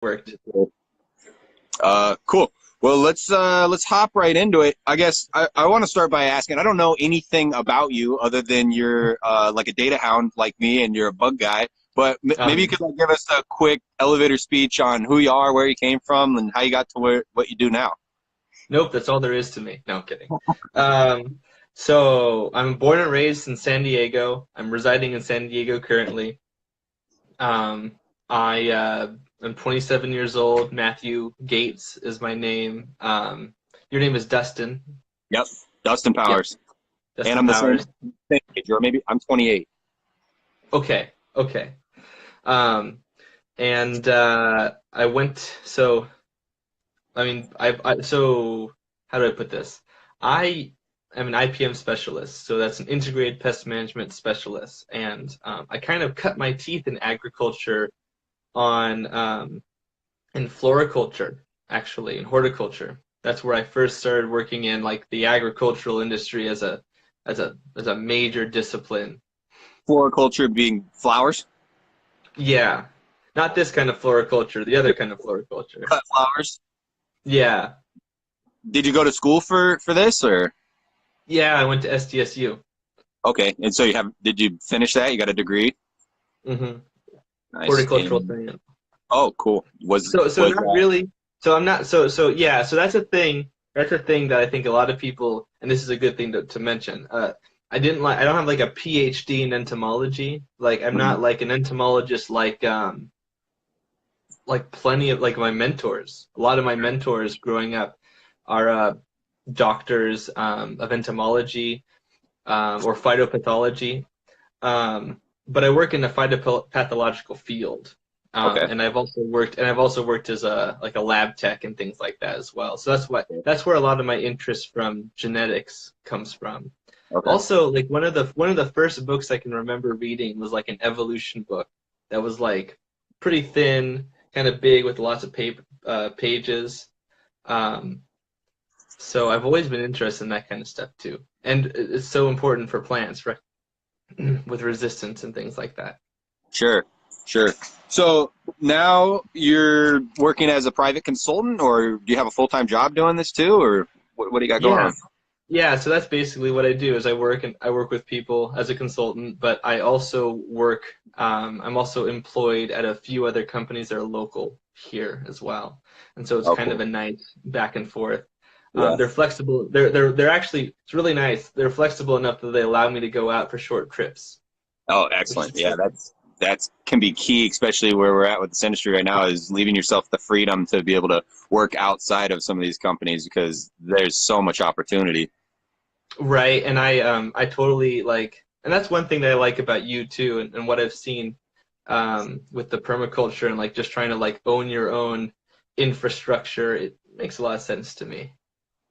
worked. Cool. Well, let's hop right into it. I guess I want to start by asking. I don't know anything about you other than you're like a data hound like me, and you're a bug guy. But maybe you could like, give us a quick elevator speech on who you are, where you came from, and how you got to what you do now. Nope, that's all there is to me. No, I'm kidding. So I'm born and raised in San Diego. I'm residing in San Diego currently. I'm 27 years old. Matthew Gates is my name. Your name is Dustin. Yep, Dustin Powers. Yep. And Dustin I'm the Powers. same age, or maybe I'm 28. Okay. And I went. So I mean, so how do I put this? I am an IPM specialist, so that's an integrated pest management specialist, and I kind of cut my teeth in agriculture on in floriculture, actually, in horticulture. That's where I first started working in like the agricultural industry as a major discipline. Floriculture being flowers? Yeah, not this kind of floriculture, the other kind of floriculture. Cut flowers? Yeah. Did you go to school for this, or? Yeah, I went to SDSU. Okay, and so did you finish that? You got a degree? Mm-hmm. Nice. Horticultural science. Oh, cool. So not really. So I'm not. So yeah. So that's a thing. That's a thing that I think a lot of people, and this is a good thing to mention. I don't have like a PhD in entomology. Like I'm not like an entomologist like plenty of like my mentors. A lot of my mentors growing up are doctors of entomology or phytopathology. But I work in the phytopathological field. Okay. And I've also worked as a lab tech and things like that as well. So that's where a lot of my interest from genetics comes from. Okay. Also, like one of the first books I can remember reading was like an evolution book that was like pretty thin, kind of big with lots of pages. So I've always been interested in that kind of stuff too, and it's so important for plants, right? With resistance and things like that. Sure. So now you're working as a private consultant, or do you have a full-time job doing this too, or what do you got going on? Yeah, so that's basically what I do is I work with people as a consultant, but I also work I'm also employed at a few other companies that are local here as well. And so it's kind of a nice back and forth. Yeah. They're flexible. They're actually, it's really nice. They're flexible enough that they allow me to go out for short trips. Oh, excellent. Yeah, that can be key, especially where we're at with this industry right now, is leaving yourself the freedom to be able to work outside of some of these companies because there's so much opportunity. Right, and I totally like, and that's one thing that I like about you too, and what I've seen with the permaculture and like just trying to like own your own infrastructure. It makes a lot of sense to me.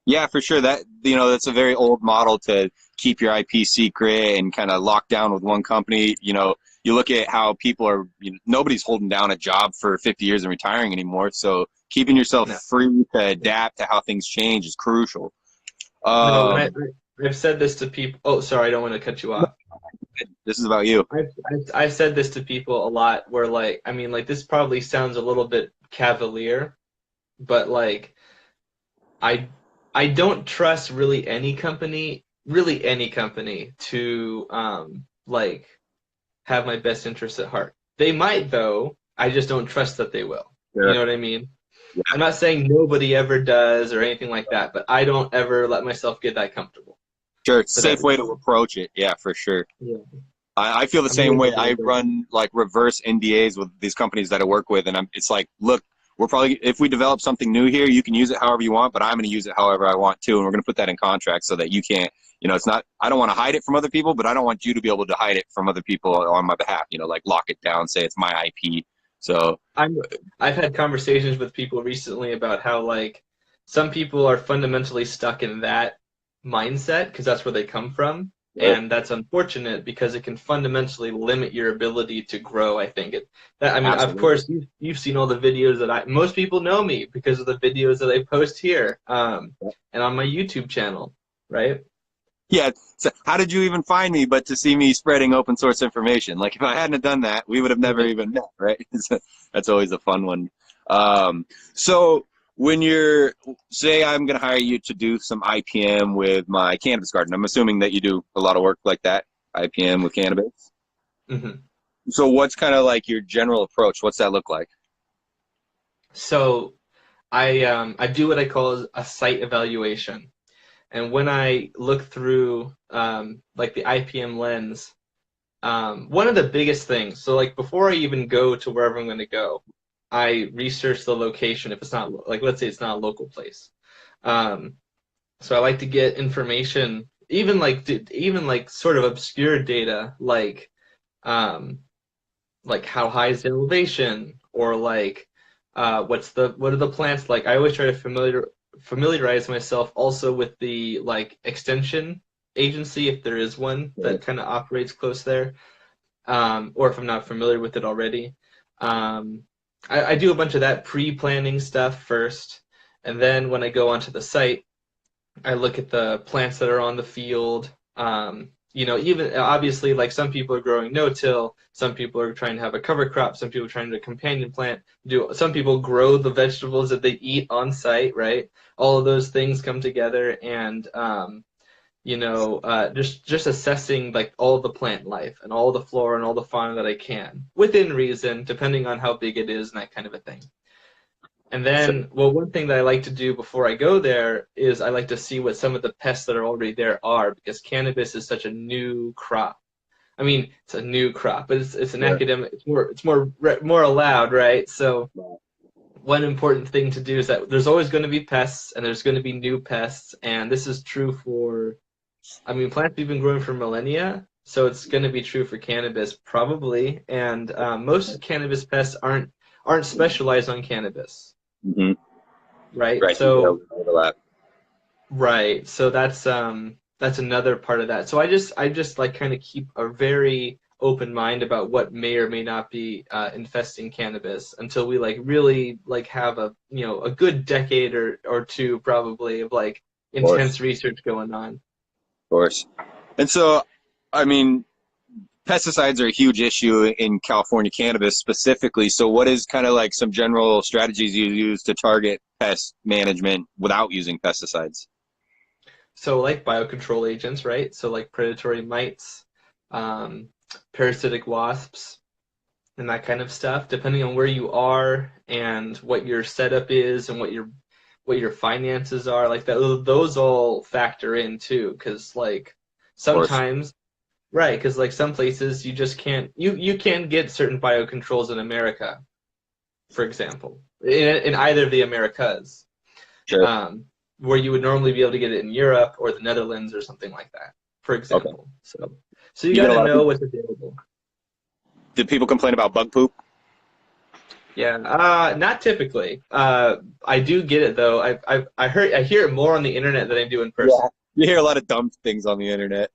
Yeah, for sure. That's a very old model to keep your IP secret and kind of lock down with one company. You look at how people are, nobody's holding down a job for 50 years and retiring anymore. So keeping yourself free to adapt to how things change is crucial. I've said this to people. Oh, sorry, I don't want to cut you off. This is about you. I've said this to people a lot where like, I mean, like this probably sounds a little bit cavalier, but like I don't trust really any company to like have my best interests at heart. They might though, I just don't trust that they will. Sure. You know what I mean? Yeah. I'm not saying nobody ever does or anything like that, but I don't ever let myself get that comfortable. Sure, safe way to approach it. Yeah, for sure. Yeah. I feel the same way. I run like reverse NDAs with these companies that I work with, and it's like, look, if we develop something new here, you can use it however you want, but I'm going to use it however I want too, and we're going to put that in contract so that you can't, it's not, I don't want to hide it from other people, but I don't want you to be able to hide it from other people on my behalf, like lock it down, say it's my IP. So I've had conversations with people recently about how like some people are fundamentally stuck in that mindset because that's where they come from. Right. And that's unfortunate because it can fundamentally limit your ability to grow. I think Absolutely. Of course, you've seen all the videos that most people know me because of the videos that I post here and on my YouTube channel, right? Yeah. So how did you even find me but to see me spreading open source information? Like if I hadn't have done that, we would have never even met, right? That's always a fun one. So when you're, say I'm going to hire you to do some IPM with my cannabis garden, I'm assuming that you do a lot of work like that, IPM with cannabis. Mm-hmm. So what's kind of like your general approach? What's that look like? So I do what I call a site evaluation. And when I look through like the IPM lens, one of the biggest things, so like before I even go to wherever I'm going to go, I research the location if it's not like, let's say it's not a local place. Um, so I like to get information, even like sort of obscure data, um, like how high is the elevation, or like what are the plants like. I always try to familiarize myself also with the like extension agency if there is one that kind of operates close there, or if I'm not familiar with it already. I do a bunch of that pre-planning stuff first, and then when I go onto the site, I look at the plants that are on the field. Even obviously, like some people are growing no-till, some people are trying to have a cover crop, some people are trying to companion plant. Some people grow the vegetables that they eat on site, right? All of those things come together, and just assessing like all the plant life and all the flora and all the fauna that I can within reason, depending on how big it is and that kind of a thing. And then, well, one thing that I like to do before I go there is I like to see what some of the pests that are already there are, because cannabis is such a new crop. I mean, it's a new crop, but it's an academic. It's more allowed, right? So one important thing to do is that there's always going to be pests, and there's going to be new pests, and this is true for, I mean, plants we've been growing for millennia, so it's going to be true for cannabis probably. And most cannabis pests aren't specialized on cannabis. Mm-hmm. Right. Right. So Overlap. right. So that's another part of that. So I just like kind of keep a very open mind about what may or may not be infesting cannabis until we like really like have a good decade or two probably of like intense research going on. Of course. And so, I mean, pesticides are a huge issue in California cannabis specifically. So what is kind of like some general strategies you use to target pest management without using pesticides? So like biocontrol agents, right? So like predatory mites, um, parasitic wasps, and that kind of stuff, depending on where you are and what your setup is and what your finances are, like that, those all factor in too, because like Of course. sometimes, right, because like some places you just can't, you can get certain biocontrols in America, for example, in either of the Americas, Sure. where you would normally be able to get it in Europe or the Netherlands or something like that, for Okay. example. So you You got get a to lot of know people. what's available. Did people complain about bug poop? Yeah, not typically. I do get it though. I hear it more on the internet than I do in person. Yeah. You hear a lot of dumb things on the internet.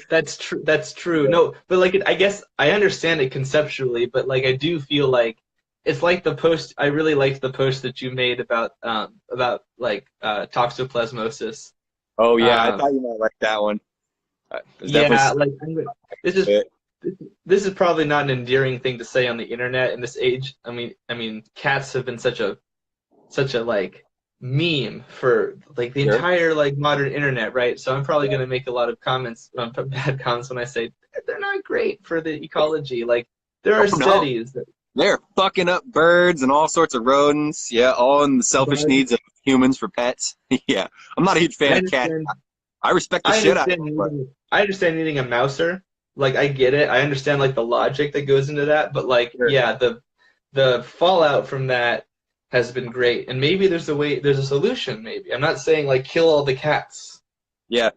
That's true. That's true. Yeah. No, but like I guess I understand it conceptually, but like I do feel like it's like the post. I really liked the post that you made about like toxoplasmosis. Oh yeah, I Um, thought you might like that one. There's yeah, definitely like this is it. this is probably not an endearing thing to say on the internet in this age. I mean, cats have been such a like meme for like the Sure. entire like modern internet, right? So I'm probably going to make a lot of comments, bad comments when I say they're not great for the ecology. Like there Oh are no, studies that, they're fucking up birds and all sorts of rodents. Yeah, all in the selfish right? needs of humans for pets. Yeah, I'm not a huge fan I of cats. understand. I respect the I shit out of understand them, but needing a mouser. Like I get it. I understand like the logic that goes into that, but like sure. yeah, the fallout from that has been great. And maybe there's a solution. Maybe I'm not saying like kill all the cats, Yeah.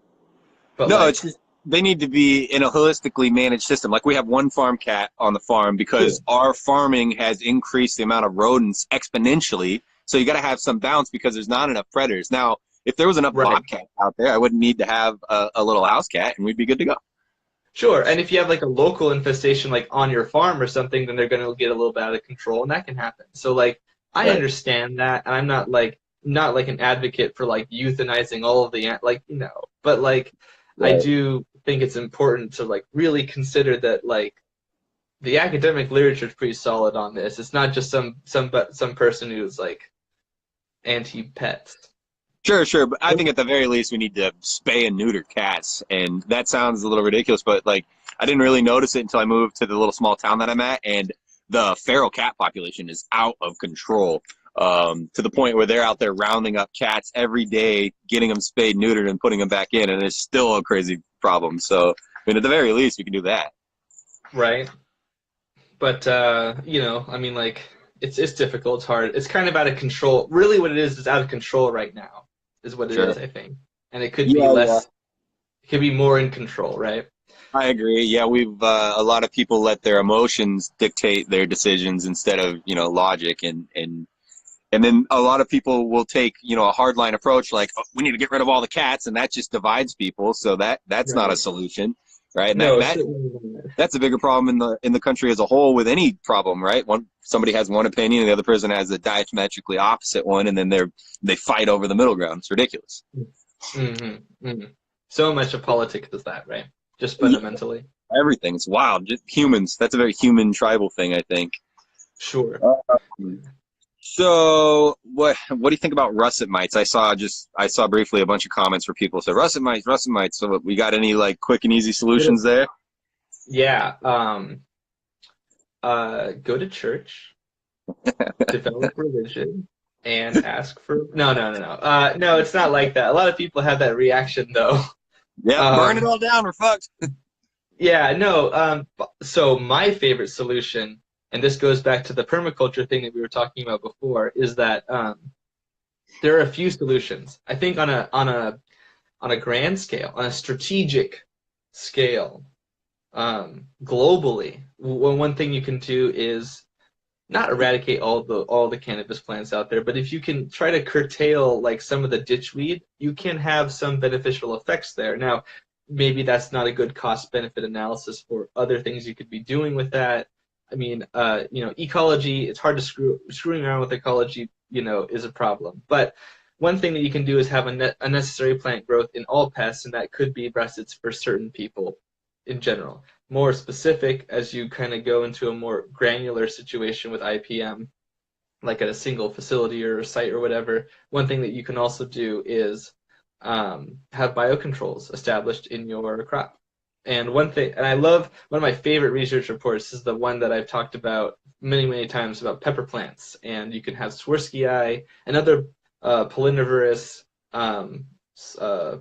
but No, it's like just they need to be in a holistically managed system. Like we have one farm cat on the farm because cool. our farming has increased the amount of rodents exponentially. So you got to have some balance because there's not enough predators. Now, if there was enough Right. bobcats out there, I wouldn't need to have a little house cat, and we'd be good to go. Sure, and if you have like a local infestation like on your farm or something, then they're going to get a little bit out of control, and that can happen. So like I Right. understand that, and I'm not like an advocate for like euthanizing all of the like but like I Right. do think it's important to like really consider that like the academic literature is pretty solid on this. It's not just some person who's like anti-pets. Sure, but I think at the very least we need to spay and neuter cats, and that sounds a little ridiculous, but like I didn't really notice it until I moved to the little small town that I'm at, and the feral cat population is out of control, to the point where they're out there rounding up cats every day, getting them spayed, neutered, and putting them back in, and it's still a crazy problem. So, I mean, at the very least, we can do that. Right. But you know, I mean, like it's difficult. It's hard. It's kind of out of control. Really, what it is out of control right now, is what it Sure. is, I think. And it could be Yeah, yeah. less. It could be more in control, right? I agree. Yeah, we've a lot of people let their emotions dictate their decisions instead of logic, and then a lot of people will take a hardline approach like, oh, we need to get rid of all the cats, and that just divides people. So that's not a Right. solution, right? And No, that certainly not. that's a bigger problem in the country as a whole with any problem, right? Somebody has one opinion and the other person has a diametrically opposite one, and then they fight over the middle ground. It's ridiculous. Mm-hmm. Mm-hmm. So much of politics is that, right? Just Yeah, fundamentally. everything. It's wild. Just humans. That's a very human tribal thing, I think. Sure. So what do you think about russet mites? I saw briefly a bunch of comments where people said russet mites. So we got any like quick and easy solutions there? Yeah. Go to church, develop religion, and ask for no, it's not like that. A lot of people have that reaction though. Yeah, burn it all down. We're fucked. Yeah, no. So my favorite solution, and this goes back to the permaculture thing that we were talking about before, is that there are a few solutions. I think on a grand scale, on a strategic scale, globally, one thing you can do is not eradicate all the cannabis plants out there, but if you can try to curtail like some of the ditchweed, you can have some beneficial effects there. Now, maybe that's not a good cost benefit analysis for other things you could be doing with that. I mean, ecology, it's hard to screwing around with ecology, is a problem. But one thing that you can do is have a necessary plant growth in all pests, and that could be brussets for certain people in general. More specific, as you kind of go into a more granular situation with IPM, like at a single facility or site or whatever, one thing that you can also do is have biocontrols established in your crop. And one thing, and I love, one of my favorite research reports is the one that I've talked about many, many times about pepper plants. And you can have Swirsky and other pollinivorous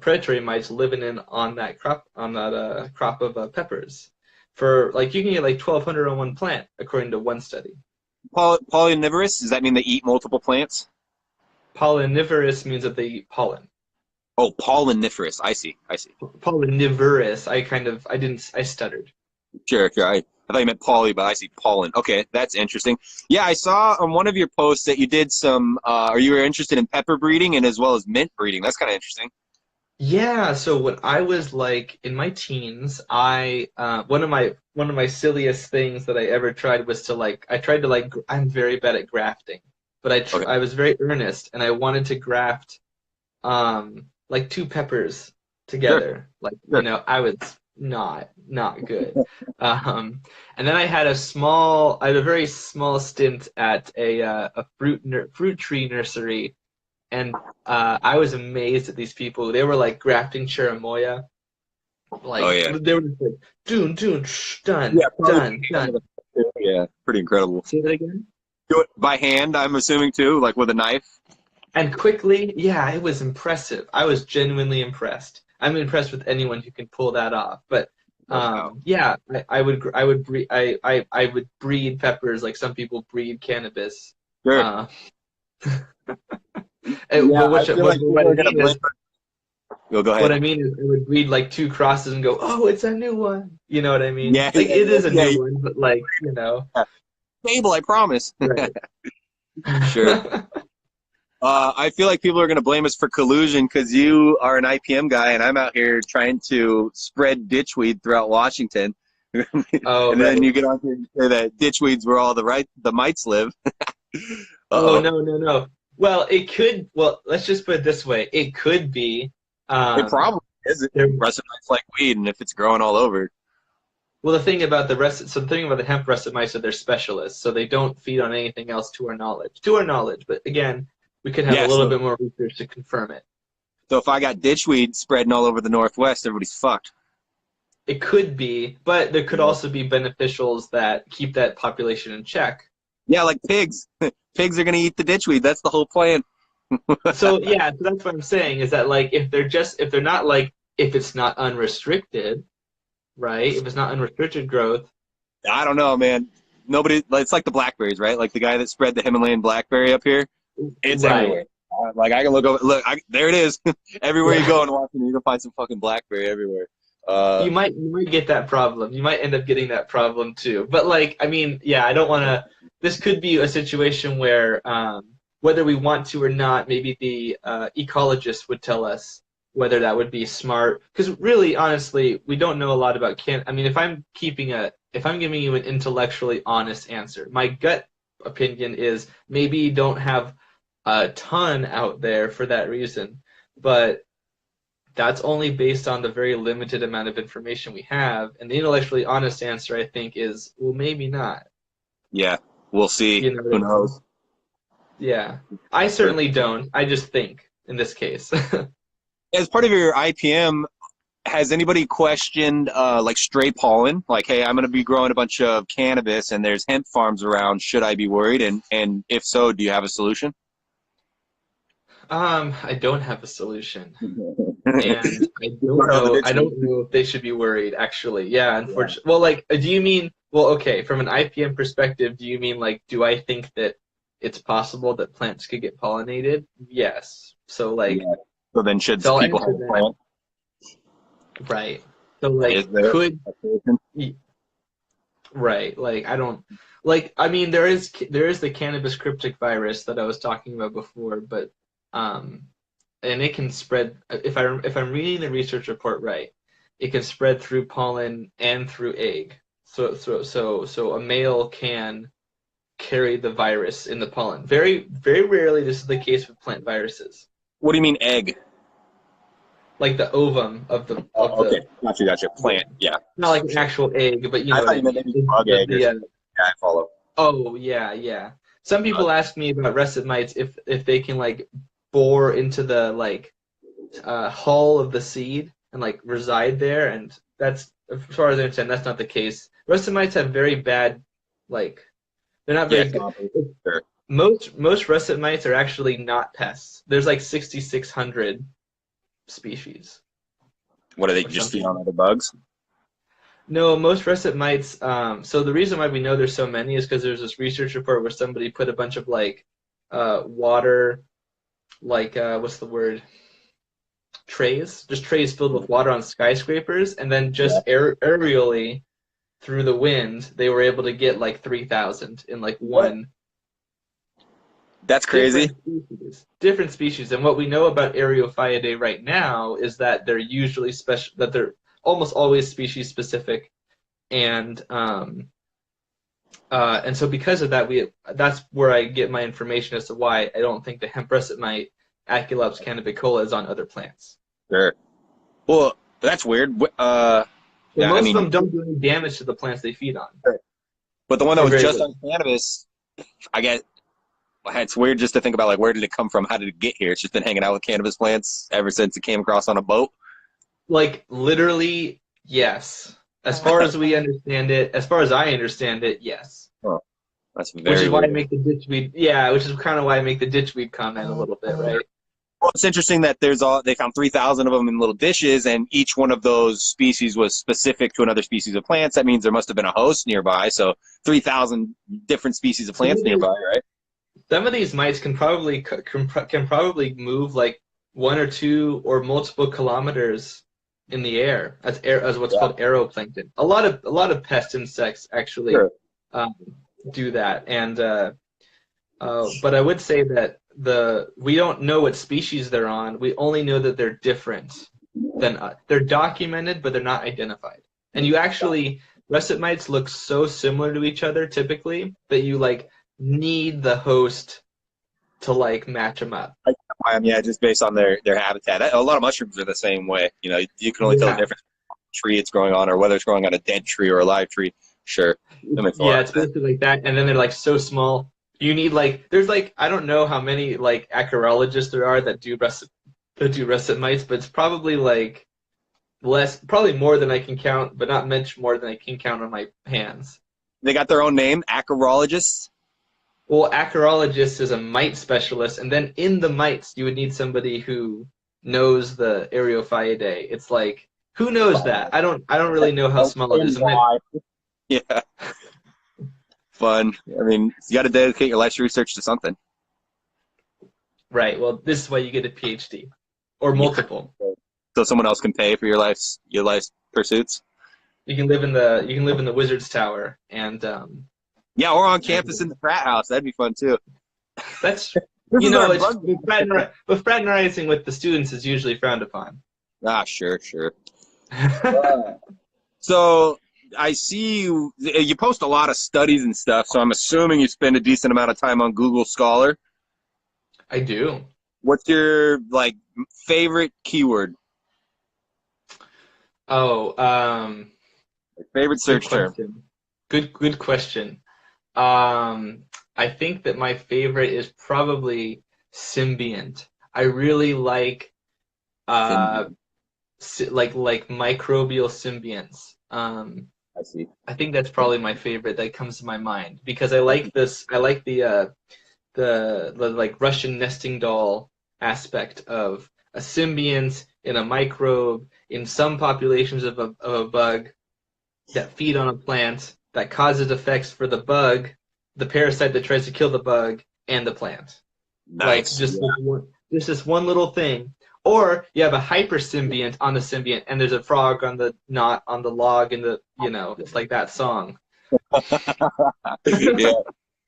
predatory mites living in on that crop of peppers. For like you can get like 1,200 on one plant, according to one study. Pollinivorous, does that mean they eat multiple plants? Pollinivorous means that they eat pollen. Oh, polliniferous. I see. Pollinivorous. I stuttered. Sure. I thought you meant poly, but I see pollen. Okay, that's interesting. Yeah, I saw on one of your posts that you did some, or you were interested in pepper breeding and as well as mint breeding. That's kind of interesting. Yeah, so when I was like in my teens, I one of my silliest things that I ever tried was to I'm very bad at grafting, but Okay. I was very earnest and I wanted to graft like two peppers Sure. together. Like, Sure. I was not good. And then I had a very small stint at a fruit tree nursery, and I was amazed at these people. They were like grafting cherimoya. Like Oh yeah. they were just like dune, done, Yeah. done, done. Yeah. Pretty incredible. Say that again. Do it by hand, I'm assuming too, like with a knife. And quickly, yeah, it was impressive. I was genuinely impressed. I'm impressed with anyone who can pull that off. But Wow. yeah, I would breed peppers like some people breed cannabis. Sure. Uh, Yeah, but I feel like people are gonna blame. Go what ahead. I mean is I would breed like two crosses and go, oh, it's a new one. You know what I mean? Yeah. Like it is a Yeah. new one, but like, Yeah. Stable, I promise. right. Sure. I feel like people are going to blame us for collusion because you are an IPM guy and I'm out here trying to spread ditchweed throughout Washington. Oh, And right. then you get on here and say that ditchweed's where all the mites live. Oh, Uh-oh. no. Well, let's just put it this way. It could be. It probably is. There, Russet mites like weed, and if it's growing all over. Well, the thing about the hemp russet mice is they're specialists, so they don't feed on anything else to our knowledge. To our knowledge, but again, we could have a Yeah. little So, bit more research to confirm it. so if I got ditchweed spreading all over the Northwest, everybody's fucked. It could be, but there could Yeah. also be beneficials that keep that population in check. Yeah, like pigs. Pigs are gonna eat the ditchweed. That's the whole plan. So yeah, so that's what I'm saying is that like if they're not like if it's not unrestricted, right? If it's not unrestricted growth, I don't know, man. Nobody. It's like the blackberries, right? Like the guy that spread the Himalayan blackberry up here. It's right? everywhere. Like I can look over. Look, there it is. Everywhere you Yeah. go in Washington, you can find some fucking blackberry everywhere. You might get that problem. You might end up getting that problem too. But like, I mean, yeah, I don't want to. This could be a situation where, whether we want to or not, maybe the ecologist would tell us whether that would be smart. Because really, honestly, we don't know a lot about can. I mean, if I'm giving you an intellectually honest answer, my gut opinion is maybe don't have a ton out there for that reason, but that's only based on the very limited amount of information we have. And the intellectually honest answer, I think, is well, maybe not. Yeah, we'll see. You know what Who I mean? knows? Yeah. I certainly don't. I just think in this case. As part of your IPM, has anybody questioned like stray pollen? Like, hey, I'm going to be growing a bunch of cannabis, and there's hemp farms around. Should I be worried? And if so, do you have a solution? I don't have a solution. Yeah. And I don't know if they should be worried, actually. Yeah, unfortunately. Well, like, do you mean, well, okay, from an IPM perspective, do you mean, like, do I think that it's possible that plants could get pollinated? Yes. So, like, Yeah. So then should so I'll people answer have a that. plant? Right. So, Is like, there a solution? right, like, I don't, like, I mean, there is the cannabis cryptic virus that I was talking about before, but, and it can spread, if I'm reading the research report right, it can spread through pollen and through egg. So a male can carry the virus in the pollen. Very, very rarely this is the case with plant viruses. What do you mean egg? Like the ovum of the Okay, gotcha. Plant, yeah. not like an actual egg, but you know I what thought I you meant mean. maybe bug egg or something. Yeah, I follow. Oh yeah, yeah. Some people ask me about russet mites if they can like bore into the like hull of the seed and like reside there, and that's as far as I understand, that's not the case. Russet mites have very bad, like they're not very good. Sure. Most russet mites are actually not pests. There's like 6,600 species. What do they just feed on other bugs? No, most russet mites. So the reason why we know there's so many is because there's this research report where somebody put a bunch of like water, like what's the word? Trays, just trays filled with water on skyscrapers, and then just aerially through the wind, they were able to get like 3,000 in like one. That's crazy. Different species. And what we know about Areophiidae right now is that they're usually special, that they're almost always species specific, and so because of that, that's where I get my information as to why I don't think the hemp russet mite Aculops cannabicola is on other plants. Sure. Well, that's weird. Most of them don't do any damage to the plants they feed on. Sure. But the one that was just on cannabis, I get. It's weird just to think about, like, where did it come from? How did it get here? It's just been hanging out with cannabis plants ever since it came across on a boat? Like, literally, yes. As far as we understand it, as far as I understand it, yes. Oh, that's very Which is why weird. I make the ditchweed, yeah, which is kind of why I make the ditchweed comment a little bit, right? Well, it's interesting that they found 3,000 of them in little dishes, and each one of those species was specific to another species of plants. That means there must have been a host nearby, so 3,000 different species of plants nearby, right? Some of these mites can probably move like 1 or 2 or multiple kilometers in the air as what's called aeroplankton. A lot of pest insects actually do that, and but I would say that we don't know what species they're on. We only know that they're different they're documented, but they're not identified. And you actually russet mites look so similar to each other typically that you like need the host to like match them up. Yeah, just based on their habitat. A lot of mushrooms are the same way. You know, you can only tell the difference tree it's growing on, or whether it's growing on a dead tree or a live tree. Sure, that makes a lot Yeah, of it's sense. basically like that, and then they're like so small. You need like there's like I don't know how many like acarologists there are that do russet mites, but it's probably like less, probably more than I can count, but not much more than I can count on my hands. They got their own name, acarologists. Well, acarologist is a mite specialist, and then in the mites, you would need somebody who knows the Areophiidae. It's like who knows that? I don't really know how small it is. And that Yeah, fun. I mean, you got to dedicate your life's research to something. right. Well, this is why you get a PhD or Yeah. multiple. So someone else can pay for your life's pursuits. You can live in the wizard's tower, and Yeah, or on campus and in the frat house. That'd be fun too. that's This you is know our it's bug. but fraternizing with the students is usually frowned upon. Ah, sure, sure. So I see you post a lot of studies and stuff. So I'm assuming you spend a decent amount of time on Google Scholar. I do. What's your like favorite keyword? Oh, Favorite good search term? question. Good question. Um, I think that my favorite is probably symbiont. I really like uh Symbiont. like microbial symbionts. I see. I think that's probably my favorite that comes to my mind because I like this. I like the like Russian nesting doll aspect of a symbiont in a microbe in some populations of a bug that feed on a plant that causes effects for the bug, the parasite that tries to kill the bug, and the plant. Like Nice. Yeah. just this one little thing. Or you have a hyper symbiont on the symbiont, and there's a frog on the not on the log, and the it's like that song. Yeah,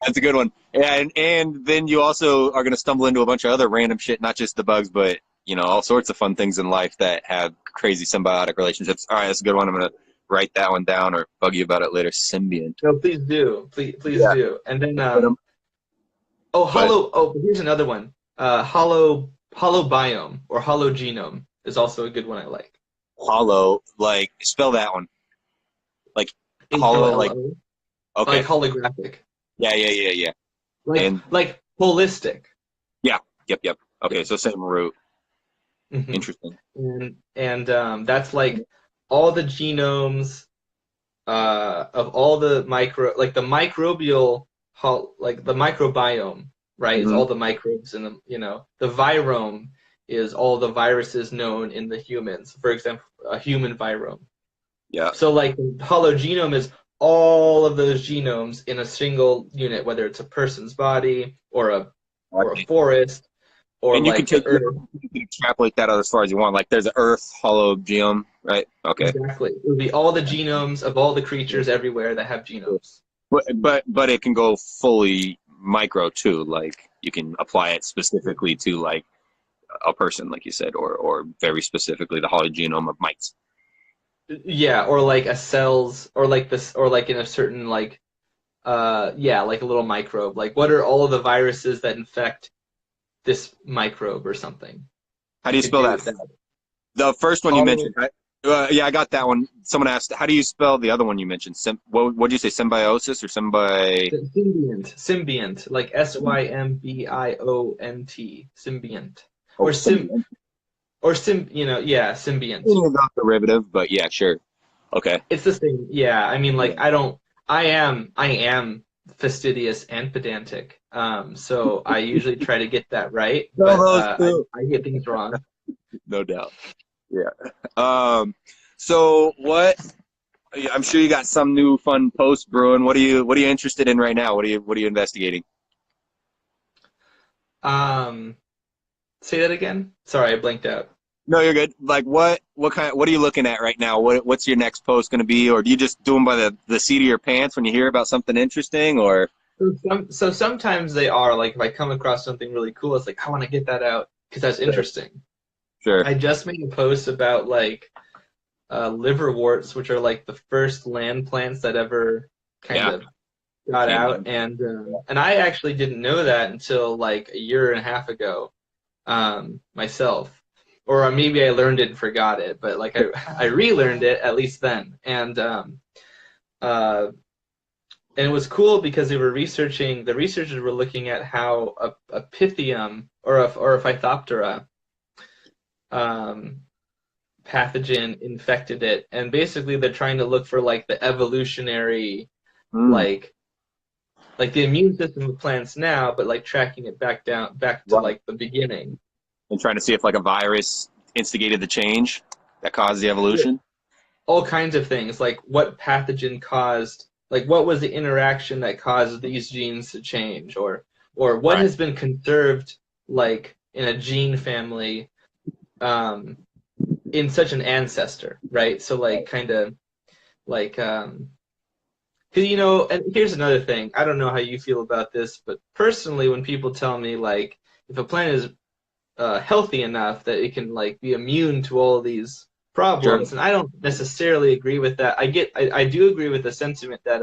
that's a good one. Yeah, and then you also are going to stumble into a bunch of other random shit, not just the bugs, but all sorts of fun things in life that have crazy symbiotic relationships. All right, that's a good one. I'm going to write that one down or bug you about it later. Symbiont. No, please do, please Yeah. do. And then But, but hollow. Oh, here's another one. Hollow biome or hollow genome is also a good one I like. hollow, like spell that one. Like hollow, like HOLO, like okay. holographic, Yeah, yeah, yeah, yeah. And like holistic. yeah, yep. Okay, so same root. Hmm. Interesting. And that's like all the genomes of all the like the microbial like the microbiome, right? Is Hmm. all the microbes in the the virome is all the viruses known in the humans. For example, a human virome. Yeah. So like the hologenome is all of those genomes in a single unit, whether it's a person's body or a forest or And you can like the take, yeah, earth. you can extrapolate that out as far as you want. Like there's an Earth hollow geome, right? Okay. Exactly. It would be all the genomes of all the creatures everywhere that have genomes. But it can go fully micro too. Like you can apply it specifically to like a person, like you said, or very specifically the hollow genome of mites. Yeah, or like a cells or like this or like in a certain like yeah, like a little microbe. Like what are all of the viruses that infect this microbe or something? How do You you could spell do that? that. The first one you Hollow mentioned, right? Yeah, I got that one. Someone asked, "How do you spell the other one you mentioned?" What did you say? Symbiosis or symbi? symbiont, like Symbiont, symbiont, Oh, or symbiont. yeah, symbiont. Meaning about derivative, but yeah, sure. Okay. It's the same. Yeah, I mean, like Yeah. I don't. I am fastidious and pedantic. So I usually try to get that right, Spell but those two. I get things wrong. No doubt. Yeah. Um. So what? I'm sure you got some new fun post brewing. What are you interested in right now? What are you investigating? Um, Say that again. Sorry, I blanked out. No, you're good. Like what are you looking at right now? What's your next post going to be, or do you just do them by the seat of your pants when you hear about something interesting, or So sometimes they are like if I come across something really cool, it's like I want to get that out because that's sure, interesting. sure. I just made a post about like liverworts, which are like the first land plants that ever kind Yeah, of it got came out, on. and I actually didn't know that until like a year and a half ago myself. or maybe I learned it and forgot it, but like I relearned it at least then, uh, and it was cool because they were researching. The researchers were looking at how a Pythium or a Phytophthora um, pathogen infected it, and basically they're trying to look for like the evolutionary Mm, like the immune system of plants now, but like tracking it back to right. like the beginning. And trying to see if like a virus instigated the change that caused the evolution. All kinds of things, like what pathogen caused, like what was the interaction that caused these genes to change, or what Right. has been conserved like in a gene family um, in such an ancestor, right? So like kind of like because and here's another thing. I don't know how you feel about this, but personally, when people tell me like if a plant is healthy enough that it can like be immune to all these Sure. problems, and I don't necessarily agree with that. I do agree with the sentiment that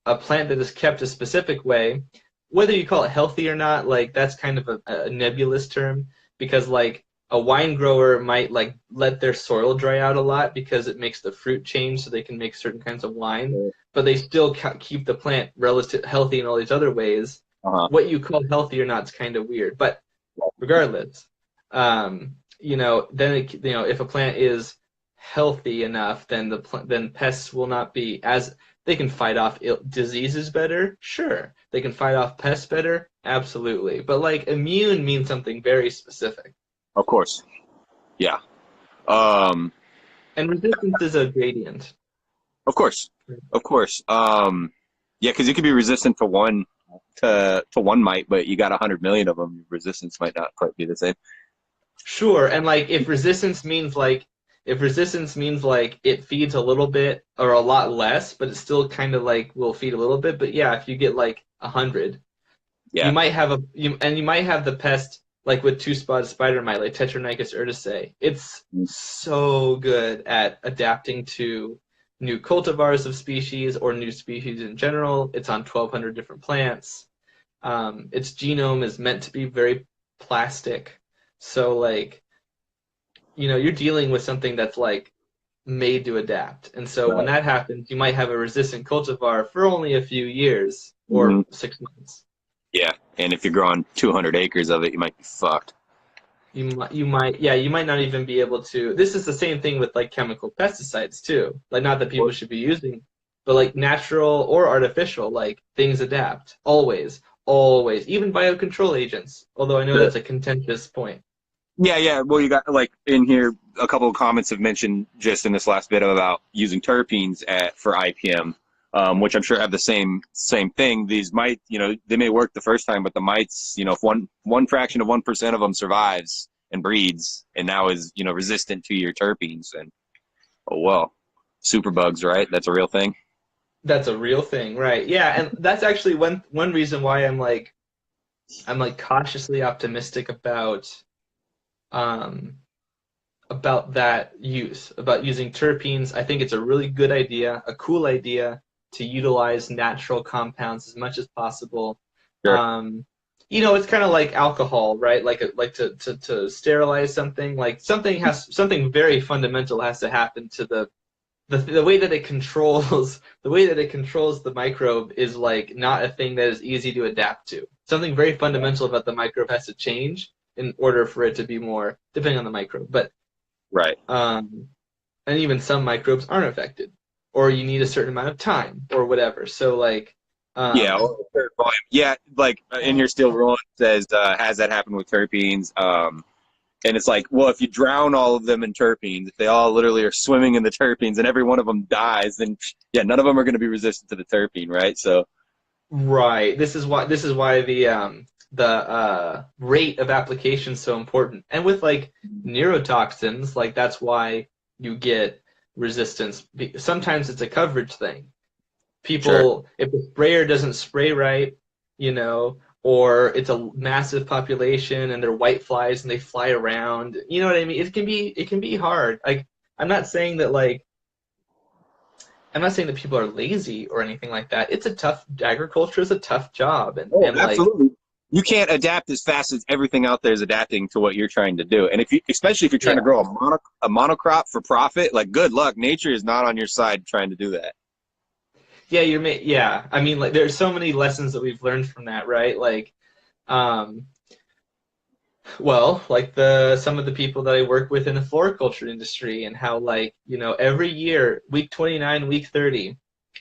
a plant that is kept a specific way, whether you call it healthy or not, like that's kind of a nebulous term because like a wine grower might like let their soil dry out a lot because it makes the fruit change so they can make certain kinds of wine, but they still keep the plant relative healthy in all these other ways. Uh-huh. What you call healthy or not is kind of weird, but regardless, then if a plant is healthy enough, then then pests will not be as they can fight off diseases better. Sure, they can fight off pests better. Absolutely, but like immune means something very specific, Of course. Yeah. Um, and resistance is a gradient. of course. Of course. Yeah, because you could be resistant to one mite, but you got 100 million of them. Resistance might not quite be the same. Sure, and like if resistance means like it feeds a little bit or a lot less, but it still kind of like will feed a little bit. But yeah, if you get like 100, you Yeah. might have you might have the pest like with two-spotted spider mite, like Tetranychus urticae. It's so good at adapting to new cultivars of species or new species in general. It's on 1,200 different plants. Its genome is meant to be very plastic. So like, you're dealing with something that's like made to adapt. And so when Right. that happens, you might have a resistant cultivar for only a few years or Hmm. 6 months. Yeah. And if you're growing 200 acres of it, you might be fucked. You might not even be able to. This is the same thing with like chemical pesticides too. Like, not that people should be using, but like natural or artificial, like things adapt always, always, even biocontrol agents. Although I know Sure. that's a contentious point. Yeah, yeah. Well, you got like in here a couple of comments have mentioned just in this last bit about using terpenes for IPM, which I'm sure have the same thing. These might, they may work the first time, but the mites, if one fraction of 1% of them survives and breeds, and now is resistant to your terpenes, and oh well, superbugs, right? That's a real thing. That's a real thing, right? Yeah, and that's actually one reason why I'm like cautiously optimistic um about that use, about using terpenes. I think it's a really good idea, a cool idea to utilize natural compounds as much as possible. Sure. It's kind of like alcohol, right? Like to sterilize something, like something very fundamental has to happen to the way that it controls the way that it controls the microbe is like not a thing that is easy to adapt to. Something very fundamental about the microbe has to change in order for it to be more, depending on the microbe. But Right. um, and even some microbes aren't affected, or you need a certain amount of time, or whatever. So like, Yeah, um, or third volume. Yeah, like in here, still rolling says, has that happened with terpenes? And it's like, well, if you drown all of them in terpenes, if they all literally are swimming in the terpenes and every one of them dies, then yeah, none of them are going to be resistant to the terpene, right? So, right. This is why the rate of application is so important. And with like neurotoxins, like that's why you get resistance. Sometimes it's a coverage thing. sure. People, if the sprayer doesn't spray right, or it's a massive population and they're white flies and they fly around, you know what I mean? It can be hard. Like I'm not saying that like I'm not saying that people are lazy or anything like that. It's a tough agriculture is a tough job, and Oh, and like absolutely. you can't adapt as fast as everything out there is adapting to what you're trying to do. And if you, especially if you're trying to grow a monocrop for profit, like good luck. Nature is not on your side trying to do that. Yeah, yeah. I mean, like there's so many lessons that we've learned from that, right? Like, um, well, like some of the people that I work with in the floriculture industry, and how, like, every year, week 29, week 30,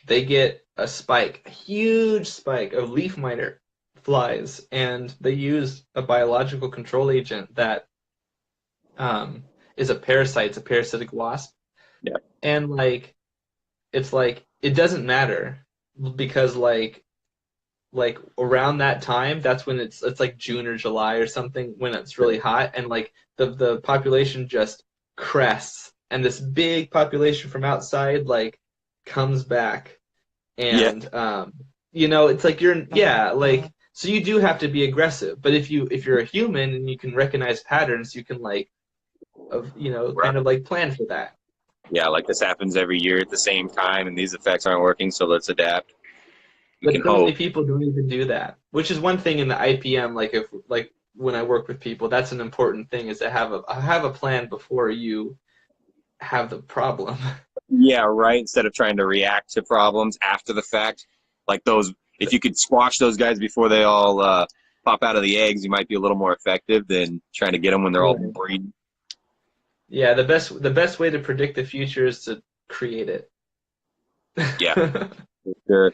they get a spike, a huge spike of leaf miner flies, and they use a biological control agent that is a parasite. It's a parasitic wasp. Yeah. And like it's like it doesn't matter, because like around that time, that's when it's like June or July or something, when it's really hot, and like the population just crests, and this big population from outside like comes back, and it's like like, so you do have to be aggressive, but if you're a human and you can recognize patterns, you can like kind of like plan for that. Yeah, like this happens every year at the same time, and these effects aren't working, so let's adapt. But so many people don't even do that, which is one thing in the IPM. Like when I work with people, that's an important thing, is to have a plan before you have the problem. Yeah, right. Instead of trying to react to problems after the fact, like those, if you could squash those guys before they all pop out of the eggs, you might be a little more effective than trying to get them when they're all breeding. Yeah, the best way to predict the future is to create it. Yeah, for sure.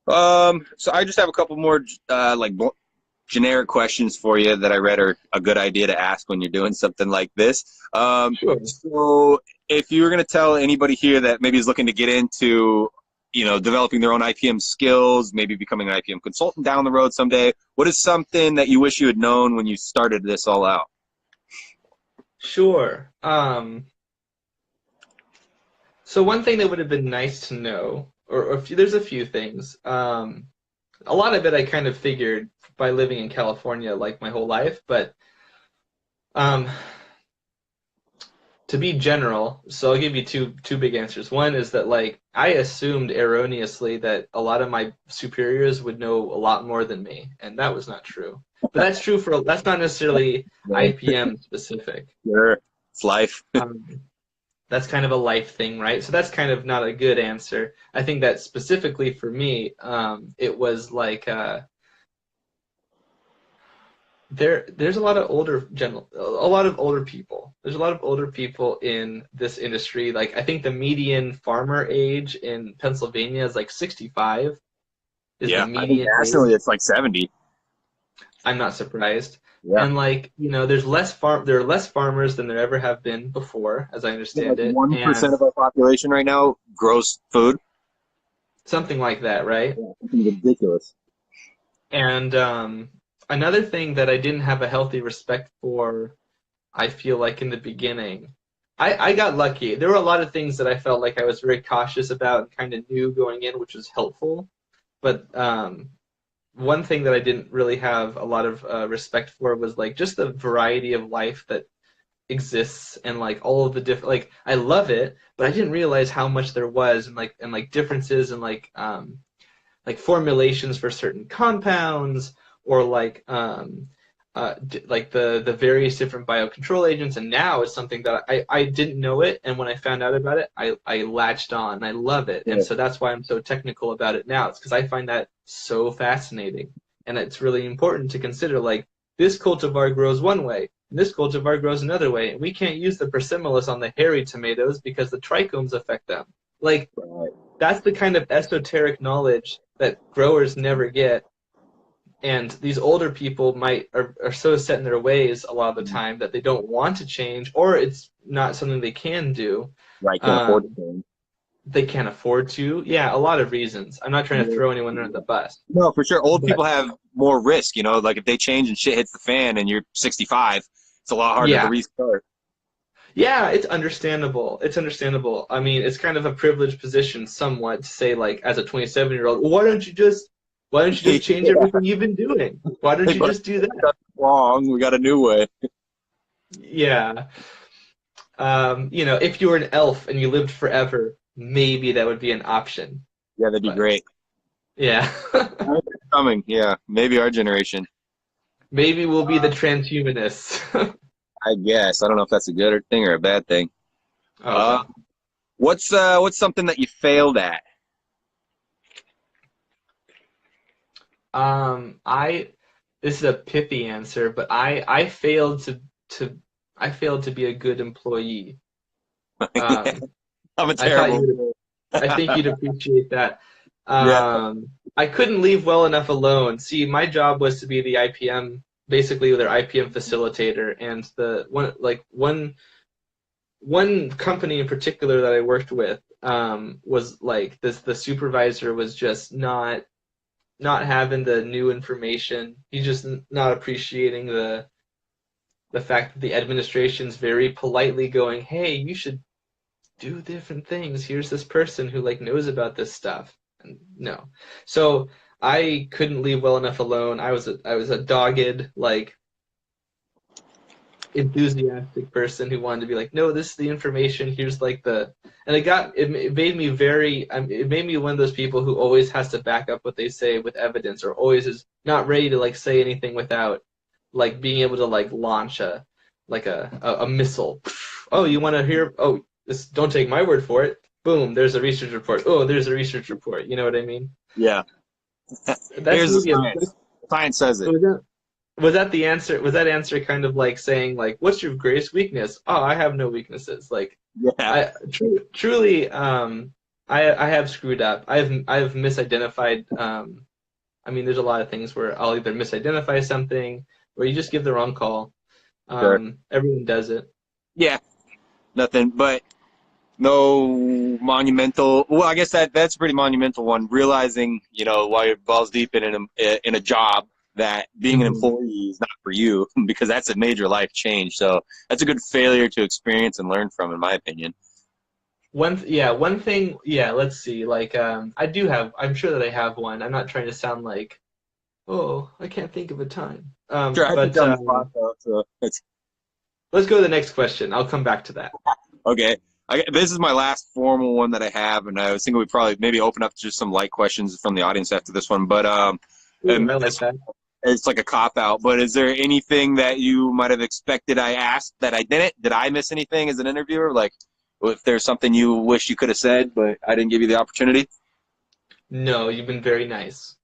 So I just have a couple more generic questions for you that I read are a good idea to ask when you're doing something like this. Sure. So if you were going to tell anybody here that maybe is looking to get into, developing their own IPM skills, maybe becoming an IPM consultant down the road someday, what is something that you wish you had known when you started this all out? Sure. So one thing that would have been nice to know, or there's a few things. A lot of it I kind of figured by living in California like my whole life, but to be general, so I'll give you two big answers. One is that, like, I assumed erroneously that a lot of my superiors would know a lot more than me, and that was not true. But that's not necessarily IPM specific. Sure, it's life. That's kind of a life thing, right? So that's kind of not a good answer. I think that specifically for me, it was like there's a lot of older people. There's a lot of older people in this industry. Like, I think the median farmer age in Pennsylvania is like 65. Yeah, I think nationally it's like 70. I'm not surprised. Yeah. And like, there are less farmers than there ever have been before, as I understand it. 1% of our population right now grows food. Something like that, right? Yeah, something ridiculous. And another thing that I didn't have a healthy respect for, I feel like in the beginning, I got lucky. There were a lot of things that I felt like I was very cautious about and kind of knew going in, which was helpful. But one thing that I didn't really have a lot of respect for was like just the variety of life that exists, and like all of the different, like, I love it, but I didn't realize how much there was, and like differences, and like formulations for certain compounds, or like the various different biocontrol agents. And now it's something that I didn't know it, and when I found out about it, I latched on, and I love it. And so that's why I'm so technical about it now. It's because I find that so fascinating, and it's really important to consider, like, this cultivar grows one way, and this cultivar grows another way, and we can't use the persimolis on the hairy tomatoes because the trichomes affect them. Like, that's the kind of esoteric knowledge that growers never get. And these older people are so set in their ways a lot of the time that they don't want to change, or it's not something they can do. Right, can't afford to change. They can't afford to. Yeah, a lot of reasons. I'm not trying to throw anyone under the bus. No, for sure. Old people have more risk, like if they change and shit hits the fan and you're 65, it's a lot harder to restart. Yeah, it's understandable. It's understandable. I mean, it's kind of a privileged position somewhat to say, like, as a 27-year-old, why don't you just change everything you've been doing? Why don't you just do that? That's wrong. We got a new way. Yeah. If you were an elf and you lived forever, maybe that would be an option. Yeah, that'd be great. Yeah. Coming. Yeah, maybe our generation. Maybe we'll be the transhumanists. I guess. I don't know if that's a good thing or a bad thing. Okay. What's something that you failed at? I this is a pithy answer, but I failed to I failed to be a good employee. Yeah, Um, I'm a I thought you terrible. would I think you'd appreciate that. Yeah. I couldn't leave well enough alone. See, my job was to be the IPM, basically their IPM facilitator, and the one company in particular that I worked with was like this. The supervisor was just not having the new information. He's just not appreciating the fact that the administration's very politely going, "Hey, you should do different things. Here's this person who like knows about this stuff." And no. So I couldn't leave well enough alone. I was a dogged, like enthusiastic person who wanted to be like, no, this is the information. Here's like and it made me it made me one of those people who always has to back up what they say with evidence, or always is not ready to like say anything without like being able to like launch a missile. Oh, you want to hear? Oh, this, don't take my word for it. Boom, there's a research report. Oh, there's a research report. You know what I mean? Yeah. That's Here's the maybe a science. Science says it. was that the answer? Was that answer kind of like saying like, "What's your greatest weakness?" Oh, I have no weaknesses. Like, Yeah. truly, I have screwed up. I've misidentified. I mean, there's a lot of things where I'll either misidentify something, or you just give the wrong call. Sure. Everyone does it. Yeah. Nothing, but no monumental. Well, I guess that's a pretty monumental one. Realizing, while you're balls deep in a job, that being an Mhm. employee is not for you because that's a major life change. So that's a good failure to experience and learn from, in my opinion. One thing, yeah, let's see. Like, I'm sure that I have one. I'm not trying to sound like, oh, I can't think of a time. Sure, I put But you on the spot though, so it's let's go to the next question. I'll come back to that. okay. This is my last formal one that I have, and I was thinking we'd probably maybe open up to just some light questions from the audience after this one. But Ooh, I like this that. it's like a cop out. But is there anything that you might have expected I asked that I didn't? Did I miss anything as an interviewer? Like, if there's something you wish you could have said, but I didn't give you the opportunity? No, you've been very nice.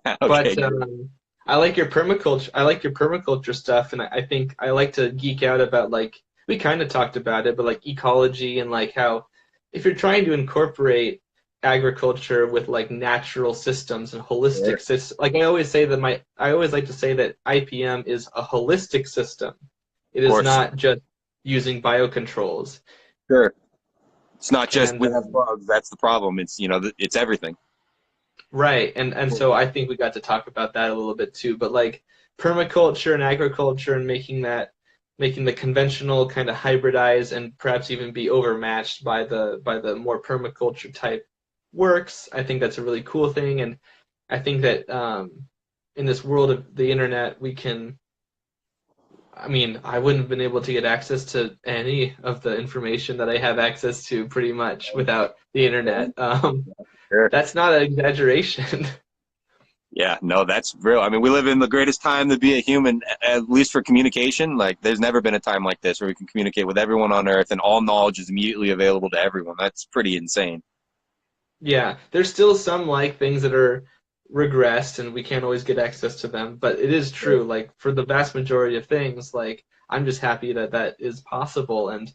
Okay, But good. I like your permaculture. I like your permaculture stuff, and I think I like to geek out about like we kind of talked about it, but like ecology and like how if you're trying to incorporate agriculture with like natural systems and Sure. holistic systems, like I always like to say that IPM is a holistic system. It Of is course. not just using biocontrols. Sure. It's not just And we have bugs. That's the problem. It's it's everything. right, and so I think we got to talk about that a little bit too. But like permaculture and agriculture and making the conventional kind of hybridize and perhaps even be overmatched by the more permaculture type works. I think that's a really cool thing, and I think that in this world of the internet, we can. I mean, I wouldn't have been able to get access to any of the information that I have access to pretty much without the internet. Sure. That's not an exaggeration. Yeah, no, that's real. I mean, we live in the greatest time to be a human, at least for communication. Like, there's never been a time like this where we can communicate with everyone on Earth and all knowledge is immediately available to everyone. That's pretty insane. Yeah, there's still some like things that are regressed and we can't always get access to them, but it is true. Like for the vast majority of things, like I'm just happy that that is possible. And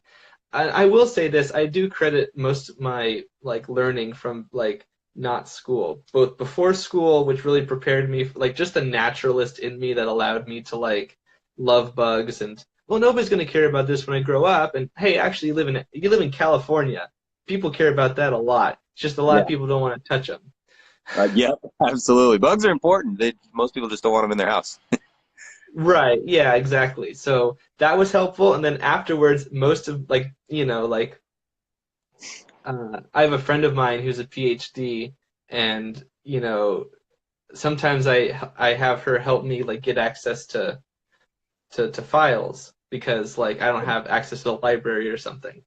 I will say this, I do credit most of my like learning from like not school, both before school, which really prepared me for, like just the naturalist in me that allowed me to like love bugs and well, nobody's gonna care about this when I grow up. And hey, actually, you live in California. People care about that a lot. It's just a lot Yeah. of people don't want to touch them. Yeah, absolutely. Bugs are important. Most people just don't want them in their house. Right. Yeah, exactly. So that was helpful. And then afterwards, most of like, like I have a friend of mine who's a PhD, and sometimes I have her help me like get access to files because like I don't have access to the library or something.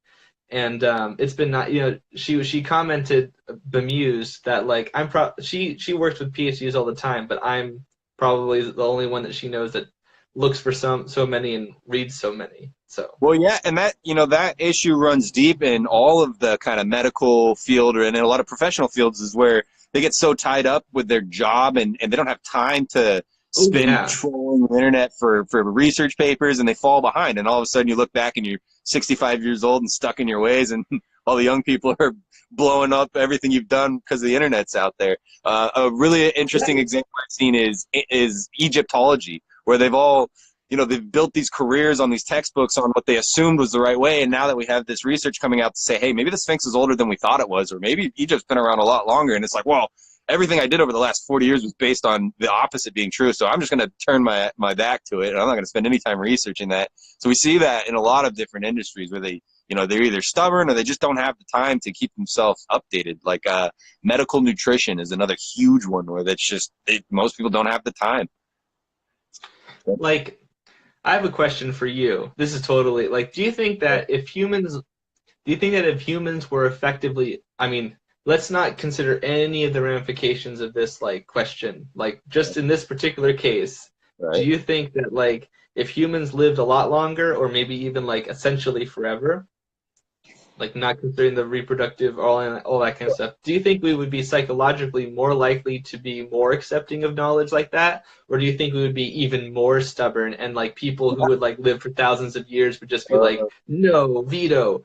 And it's been not she commented bemused that like she works with PhDs all the time, but I'm probably the only one that she knows that looks for so many and reads so many. So Well, yeah, and that that issue runs deep in all of the kind of medical field and in a lot of professional fields is where they get so tied up with their job and they don't have time to oh spend yeah. trolling the internet for research papers and they fall behind and all of a sudden you look back and you're 65 years old and stuck in your ways and all the young people are blowing up everything you've done because the internet's out there. A really interesting example I've seen is Egyptology, where they've all they've built these careers on these textbooks on what they assumed was the right way. And now that we have this research coming out to say, hey, maybe the Sphinx is older than we thought it was, or maybe Egypt's been around a lot longer. And it's like, well, everything I did over the last 40 years was based on the opposite being true. So I'm just going to turn my back to it. And I'm not going to spend any time researching that. So we see that in a lot of different industries where they're either stubborn or they just don't have the time to keep themselves updated. Like medical nutrition is another huge one where that's just most people don't have the time. Like, I have a question for you. This is totally like, do you think that if humans were effectively, I mean, let's not consider any of the ramifications of this like question. Like just in this particular case, Right. do you think that like if humans lived a lot longer or maybe even like essentially forever, like not considering the reproductive, all that kind of stuff, do you think we would be psychologically more likely to be more accepting of knowledge like that? Or do you think we would be even more stubborn and like people who would like live for thousands of years would just be like, no, veto,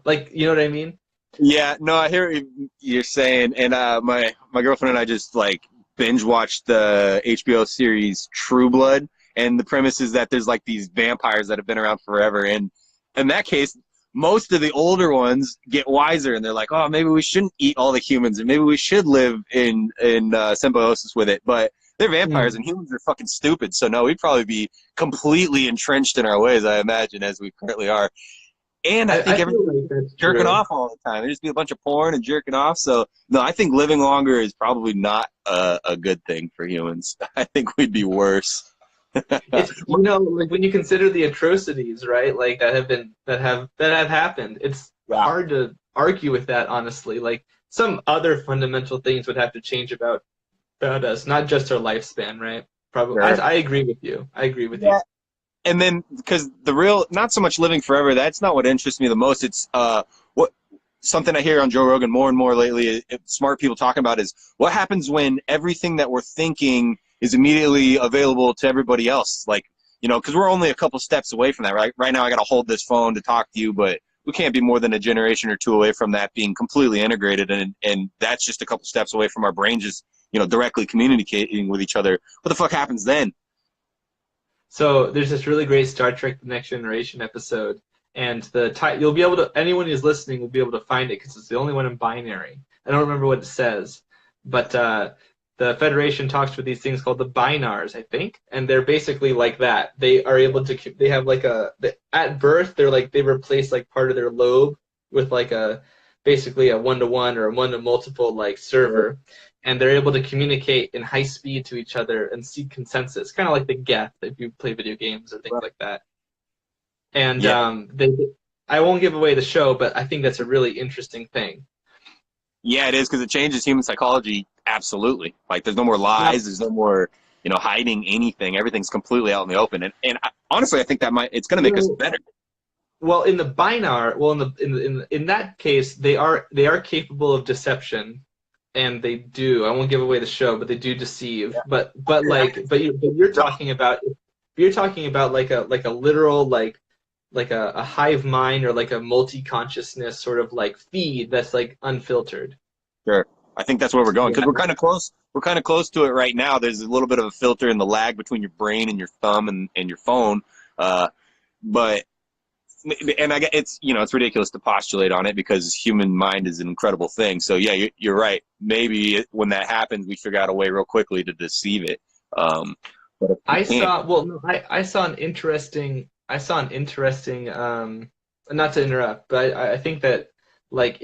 like, you know what I mean? Yeah, no, I hear what you're saying. And my girlfriend and I just like binge watched the HBO series True Blood. And the premise is that there's like these vampires that have been around forever. And in that case, most of the older ones get wiser and they're like, oh, maybe we shouldn't eat all the humans and maybe we should live in symbiosis with it. But they're vampires and humans are fucking stupid. So no, we'd probably be completely entrenched in our ways, I imagine, as we currently are. And I think I feel everybody's like that's jerking true. off all the time. There's just be a bunch of porn and jerking off. So no, I think living longer is probably not a good thing for humans. I think we'd be worse. It's like when you consider the atrocities, right? Like that have happened. It's Yeah. hard to argue with that, honestly. Like some other fundamental things would have to change about us, not just our lifespan, right? Probably. Sure. I agree with you. I agree with you. Yeah. And then because the real, not so much living forever, that's not what interests me the most. It's what something I hear on Joe Rogan more and more lately, smart people talking about is what happens when everything that we're thinking is immediately available to everybody else. Like, because we're only a couple steps away from that, right? Right now I got to hold this phone to talk to you, but we can't be more than a generation or two away from that being completely integrated. And that's just a couple steps away from our brain just, directly communicating with each other. What the fuck happens then? So there's this really great Star Trek: The Next Generation episode, and you'll be able to, anyone who's listening will be able to find it because it's the only one in binary. I don't remember what it says, but the Federation talks with these things called the binars, I think, and they're basically like that. They are able to, they have like at birth, they replace like part of their lobe with like basically a one-to-one or a one-to-multiple like server, and they're able to communicate in high speed to each other and seek consensus, kind of like the Geth if you play video games or things like that. And Yeah. I won't give away the show, but I think that's a really interesting thing. Yeah, it is because it changes human psychology. Absolutely. Like there's no more lies. There's no more, hiding anything. Everything's completely out in the open. And honestly, I think it's going to make us better. Well, in the binar, in that case, they are capable of deception, and they do. I won't give away the show, but they do deceive. Yeah. But you're talking about like a literal like a hive mind or like a multi-consciousness sort of like feed that's like unfiltered. Sure. I think that's where we're going because we're kind of close. We're kind of close to it right now. There's a little bit of a filter in the lag between your brain and your thumb and your phone. But I get it's ridiculous to postulate on it because human mind is an incredible thing. So yeah, you're right. Maybe when that happens, we figure out a way real quickly to deceive it. But I saw an interesting. Not to interrupt, but I think that like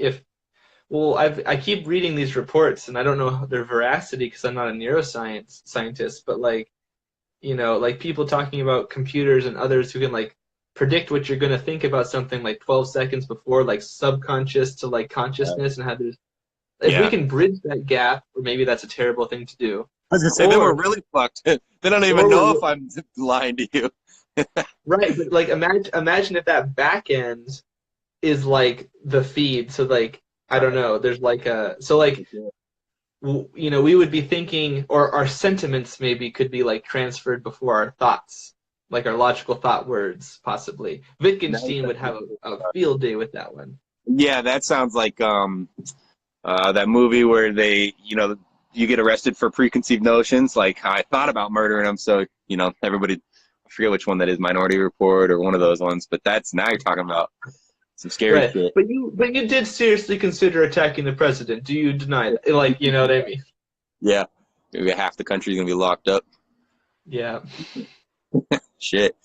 I keep reading these reports and I don't know their veracity because I'm not a neuroscience scientist, but like people talking about computers and others who can like predict what you're going to think about something like 12 seconds before, like subconscious to like consciousness, and how if we can bridge that gap, or maybe that's a terrible thing to do, was gonna say, then we're really fucked. They don't even know if I'm lying to you. Right, but like imagine if that back end is like the feed. So like I don't know. There's like a so like you know we would be thinking, or our sentiments maybe could be like transferred before our thoughts, like our logical thought words possibly. Wittgenstein would have a field day with that one. Yeah, that sounds like that movie where they, you know, you get arrested for preconceived notions. Like I thought about murdering him, so you know everybody. I forget which one that is, Minority Report or one of those ones. But that's now you're talking about some scary shit. But you did seriously consider attacking the president. Do you deny that? Like, you know what I mean? Yeah, maybe half the country's gonna be locked up. Yeah. Shit.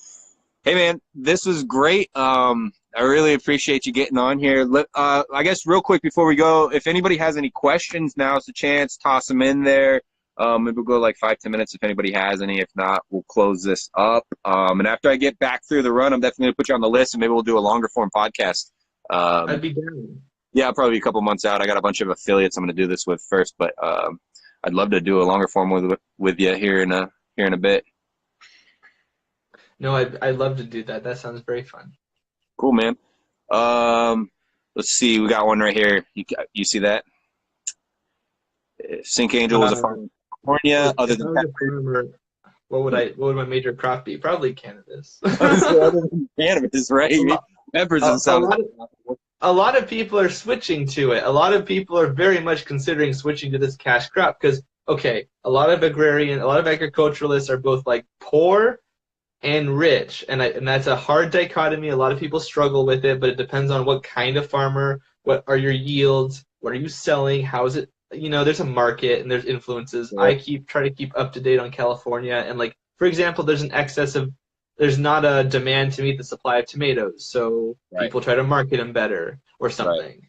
Hey man, this was great. I really appreciate you getting on here. I guess real quick before we go, if anybody has any questions, now's the chance. Toss them in there. Maybe we'll go like 5-10 minutes if anybody has any. If not, we'll close this up. And after I get back through the run, I'm definitely going to put you on the list, and maybe we'll do a longer form podcast. I'd be down. Yeah, probably a couple months out. I got a bunch of affiliates I'm going to do this with first, but I'd love to do a longer form with you here in a bit. No, I'd love to do that. That sounds very fun. Cool, man. Let's see. We got one right here. You see that? Synchangel was a farmer in California. Other than that, what would my major crop be? Probably cannabis. Other than cannabis, right? Peppers doesn't sound. A lot of people are switching to it. A lot of people are very much considering switching to this cash crop because, okay, a lot of agriculturalists are both like poor and rich, and that's a hard dichotomy. A lot of people struggle with it, but it depends on what kind of farmer, what are your yields, what are you selling, how is it, you know, there's a market and there's influences. Yeah. I try to keep up to date on California, and like, for example, there's not a demand to meet the supply of tomatoes, so people try to market them better or something.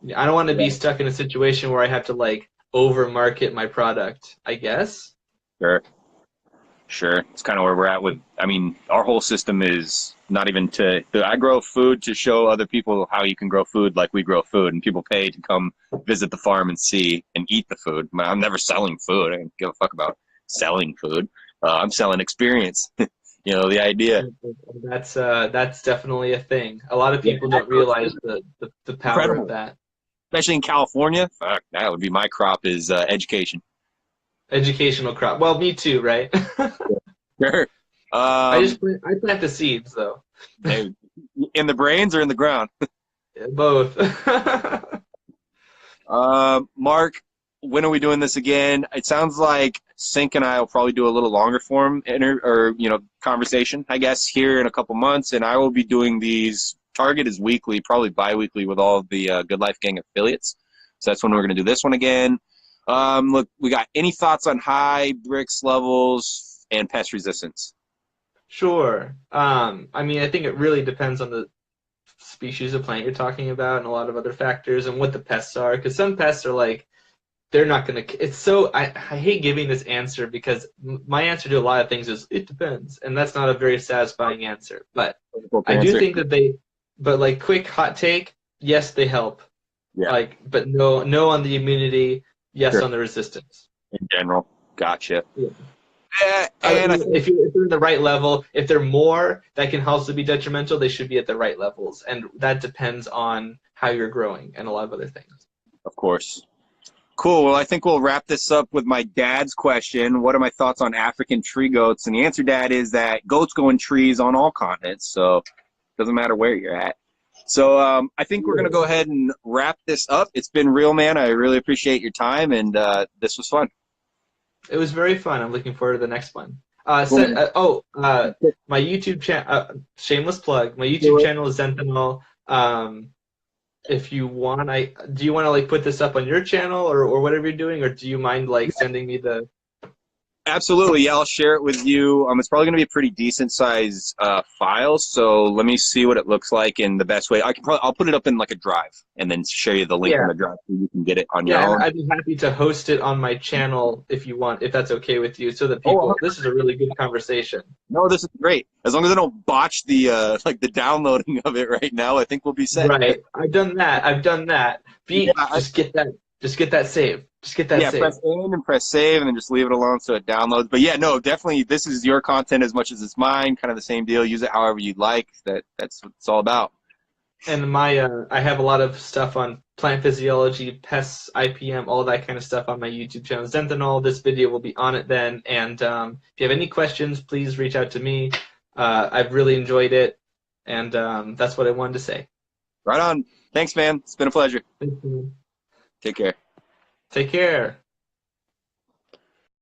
Right. I don't want to be stuck in a situation where I have to like over market my product, I guess. Sure. It's kind of where we're at with, I mean, our whole system is not even I grow food to show other people how you can grow food like we grow food, and people pay to come visit the farm and see and eat the food. I'm never selling food. I don't give a fuck about selling food. I'm selling experience. You know, the idea. That's definitely a thing. A lot of people don't realize the power of that. Especially in California. Fuck, that would be my crop is education. Educational crop. Well, me too, right? Sure. I plant the seeds though. In the brains or in the ground? Both. Mark, when are we doing this again? It sounds like Sync and I will probably do a little longer form conversation, I guess, here in a couple months, and I will be doing these. Target is weekly, probably bi-weekly with all of the Good Life Gang affiliates. So that's when we're going to do this one again. Look, we got any thoughts on high Brix levels and pest resistance? Sure. I mean, I think it really depends on the species of plant you're talking about and a lot of other factors and what the pests are, because some pests are like, they're not going to, it's so, I hate giving this answer because my answer to a lot of things is, it depends. And that's not a very satisfying answer. But I do think that but like quick hot take, yes, they help. Yeah. Like, but no on the immunity, yes on the resistance. In general. Gotcha. Yeah. And if they're in the right level, if they're more, that can also be detrimental. They should be at the right levels. And that depends on how you're growing and a lot of other things. Of course. Cool. Well, I think we'll wrap this up with my dad's question. What are my thoughts on African tree goats? And the answer, Dad, is that goats go in trees on all continents, so it doesn't matter where you're at. So I think we're going to go ahead and wrap this up. It's been real, man. I really appreciate your time, and this was fun. It was very fun. I'm looking forward to the next one. My YouTube channel, shameless plug, my YouTube channel is Zentanol. If you want, do you want to like put this up on your channel or whatever you're doing, or do you mind like sending me the? Absolutely, yeah, I'll share it with you. It's probably going to be a pretty decent size file, so let me see what it looks like in the best way. I'll put it up in like a drive and then share you the link on the drive so you can get it on your own. I'd be happy to host it on my channel if you want, if that's okay with you, so that people. This is a really good conversation. No, this is great. As long as I don't botch the like the downloading of it right now, I think we'll be set. Right, I've done that. Just get that. Just get that save. Just get that Yeah, save. press in and press save, and then just leave it alone so it downloads. But yeah, no, definitely, this is your content as much as it's mine. Kind of the same deal. Use it however you'd like. That's what it's all about. And my I have a lot of stuff on plant physiology, pests, IPM, all that kind of stuff on my YouTube channel. Zenthanol, this video will be on it then. And if you have any questions, please reach out to me. I've really enjoyed it, and that's what I wanted to say. Right on. Thanks, man. It's been a pleasure. Thank you. Take care. Take care.